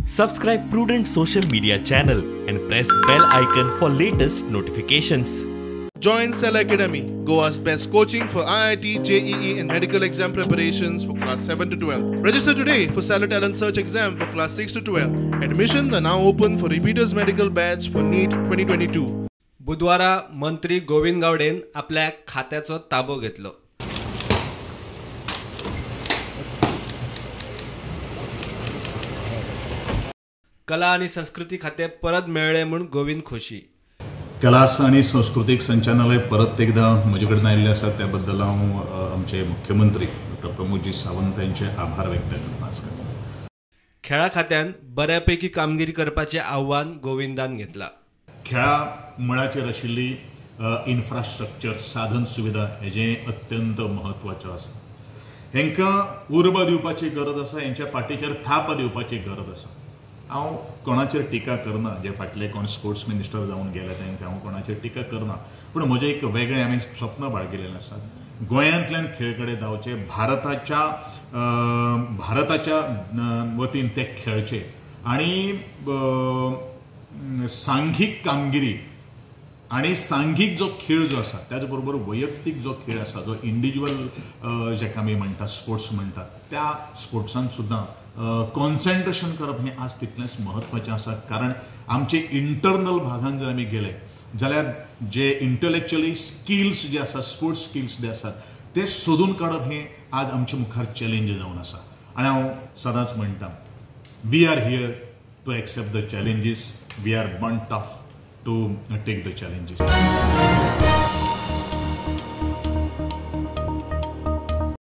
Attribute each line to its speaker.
Speaker 1: Subscribe Prudent social media channel and press bell icon for latest notifications.
Speaker 2: Join Cell Academy, Goa's best coaching for IIT, JEE and medical exam preparations for class 7 to 12. Register today for Cell Talent Search exam for class 6 to 12. Admissions are now open for repeaters medical batch for NEET 2022.
Speaker 3: बुधवारा मंत्री गोविंद गावडेन आपल्या खात्याचो ताबो घेतलो. कला आणि संस्कृती खाते परत मेळ्ळे म्हणून गोविंद खोशी.
Speaker 4: कला आणि सांस्कृतिक संचालनालय परत एकदा म्हजे कडेन आयिल्लें आसा त्या बद्दल हांव आमचे मुख्यमंत्री डॉ. प्रमोदजी सावंत यांचे आभार व्यक्त करता.
Speaker 3: खेळा खात्यान बऱ्यापैकी कामगिरी करपाचे आव्हान गोविंदान घेतला.
Speaker 4: खेळा मळाचेर आशिल्ली इन्फ्रास्ट्रक्चर साधन सुविधा हेजें अत्यंत म्हत्वाचें आसा. हेंकां उर्बा दिवपाची गरज आसा, हेंच्या पाठीचेर थाप दिवपाची गरज आसा. हांव कोणाचेर टिका करना, जे फाटले कोण स्पोर्ट्स मिनिस्टर जावन गेले तांकां हांव कोणाचेर टिका करना, पूण म्हजें एक वेगळें हांवें स्वप्न बाळगिल्लें आसा. गोंयांतल्यान खेळ कडेन धांवचे, भारताच्या वतीन ते खेळचे आणि सांघीक कामगिरी आणि सांघीक जो खेळ जो आसा त्याच बरोबर वैयक्तीक जो खेळ आसा, जो इंडिव्हिज्युअल जेका आमी म्हणटा स्पोर्ट्स म्हणटात, त्या स्पोर्ट्सान सुद्दां कॉन्सन्ट्रेशन करप हें आज तितलेंच म्हत्वाचें आसा. कारण आमचे इंटरनल भागांत जर आमी गेले जाल्यार जे इंटलेक्च्युअली स्किल्स जे आसा, स्पोर्ट्स स्किल्स जे आसात ते सोदून काडप हें आज आमच्या मुखार चॅलेंज जावन आसा. आनी हांव सदांच म्हणटा, we are here to accept the challenges, we are born tough to take the challenges.